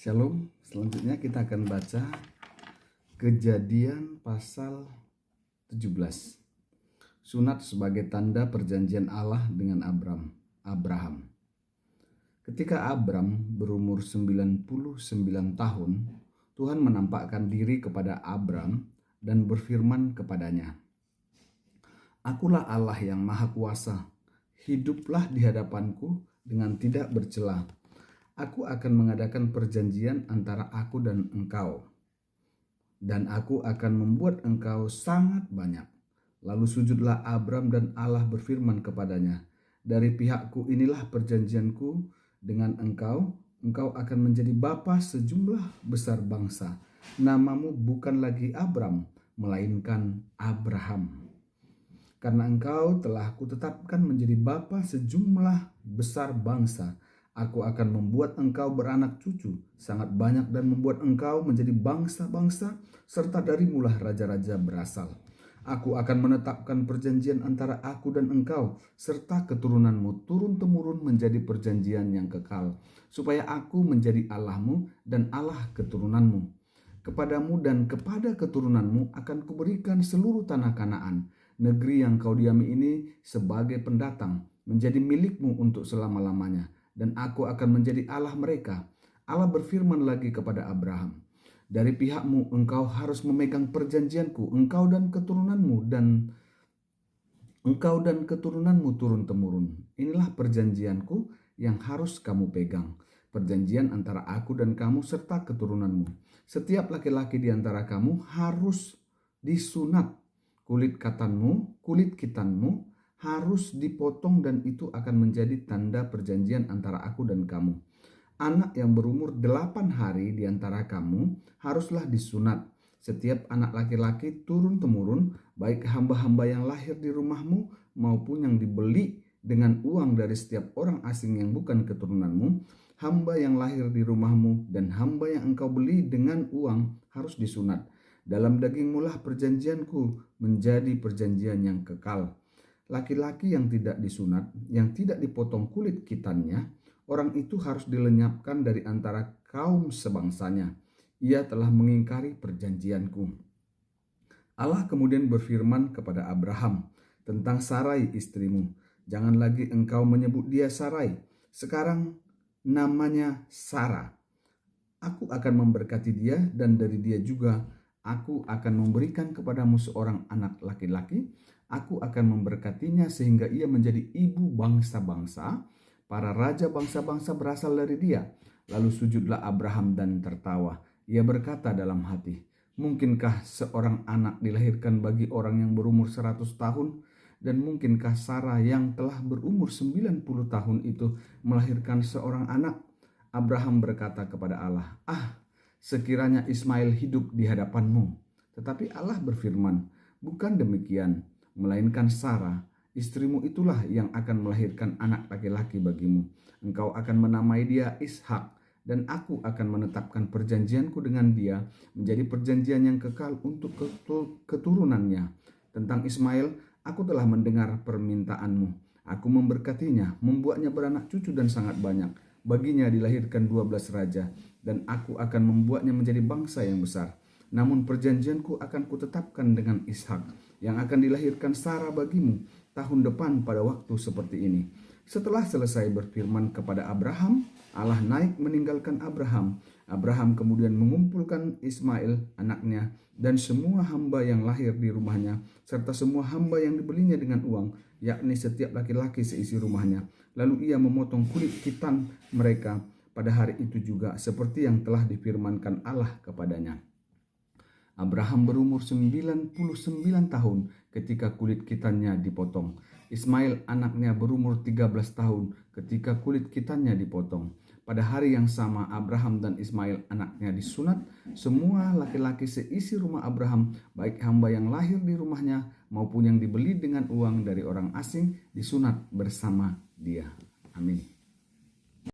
Shalom, selanjutnya kita akan baca Kejadian pasal 17. Sunat sebagai tanda perjanjian Allah dengan Abraham. Ketika Abram berumur 99 tahun, Tuhan menampakkan diri kepada Abram dan berfirman kepadanya, "Akulah Allah yang Maha Kuasa, hiduplah di hadapanku dengan tidak bercela. Aku akan mengadakan perjanjian antara aku dan engkau, dan aku akan membuat engkau sangat banyak." Lalu sujudlah Abram dan Allah berfirman kepadanya, "Dari pihakku inilah perjanjianku dengan engkau. Engkau akan menjadi bapa sejumlah besar bangsa. Namamu bukan lagi Abram, melainkan Abraham. Karena engkau telah kutetapkan menjadi bapa sejumlah besar bangsa. Aku akan membuat engkau beranak cucu sangat banyak dan membuat engkau menjadi bangsa-bangsa, serta darimulah raja-raja berasal. Aku akan menetapkan perjanjian antara aku dan engkau serta keturunanmu turun-temurun menjadi perjanjian yang kekal, supaya aku menjadi Allahmu dan Allah keturunanmu. Kepadamu dan kepada keturunanmu akan kuberikan seluruh tanah Kanaan, negeri yang kau diami ini sebagai pendatang, menjadi milikmu untuk selama-lamanya. Dan aku akan menjadi Allah mereka." Allah berfirman lagi kepada Abraham, "Dari pihakmu engkau harus memegang perjanjianku, engkau dan keturunanmu turun-temurun. Inilah perjanjianku yang harus kamu pegang, perjanjian antara aku dan kamu serta keturunanmu. Setiap laki-laki di antara kamu harus disunat, kulit kitanmu harus dipotong, dan itu akan menjadi tanda perjanjian antara aku dan kamu. Anak yang berumur 8 hari di antara kamu haruslah disunat. Setiap anak laki-laki turun-temurun, baik hamba-hamba yang lahir di rumahmu maupun yang dibeli dengan uang dari setiap orang asing yang bukan keturunanmu, hamba yang lahir di rumahmu dan hamba yang engkau beli dengan uang harus disunat. Dalam dagingmulah perjanjianku menjadi perjanjian yang kekal. Laki-laki yang tidak disunat, yang tidak dipotong kulit kitannya, orang itu harus dilenyapkan dari antara kaum sebangsanya. Ia telah mengingkari perjanjianku." Allah kemudian berfirman kepada Abraham tentang Sarai istrimu, "Jangan lagi engkau menyebut dia Sarai. Sekarang namanya Sarah. Aku akan memberkati dia, dan dari dia juga aku akan memberikan kepadamu seorang anak laki-laki. Aku akan memberkatinya sehingga ia menjadi ibu bangsa-bangsa. Para raja bangsa-bangsa berasal dari dia." Lalu sujudlah Abraham dan tertawa. Ia berkata dalam hati, "Mungkinkah seorang anak dilahirkan bagi orang yang berumur 100 tahun? Dan mungkinkah Sarah yang telah berumur 90 tahun itu melahirkan seorang anak?" Abraham berkata kepada Allah, "Sekiranya Ismail hidup di hadapanmu." Tetapi Allah berfirman, "Bukan demikian, melainkan Sarah, istrimu itulah yang akan melahirkan anak laki-laki bagimu. Engkau akan menamai dia Ishak, dan aku akan menetapkan perjanjianku dengan dia menjadi perjanjian yang kekal untuk keturunannya. Tentang Ismail, aku telah mendengar permintaanmu. Aku memberkatinya, membuatnya beranak cucu dan sangat banyak. Baginya dilahirkan 12 raja, dan aku akan membuatnya menjadi bangsa yang besar. Namun perjanjianku akan kutetapkan dengan Ishak, yang akan dilahirkan Sarah bagimu tahun depan pada waktu seperti ini." Setelah selesai berfirman kepada Abraham, Allah naik meninggalkan Abraham. Abraham kemudian mengumpulkan Ismail anaknya dan semua hamba yang lahir di rumahnya, serta semua hamba yang dibelinya dengan uang, yakni setiap laki-laki seisi rumahnya. Lalu ia memotong kulit kitan mereka pada hari itu juga, seperti yang telah difirmankan Allah kepadanya. Abraham berumur 99 tahun ketika kulit kitannya dipotong. Ismail anaknya berumur 13 tahun ketika kulit kitannya dipotong. Pada hari yang sama Abraham dan Ismail anaknya disunat. Semua laki-laki seisi rumah Abraham, baik hamba yang lahir di rumahnya maupun yang dibeli dengan uang dari orang asing, disunat bersama dia. Amin.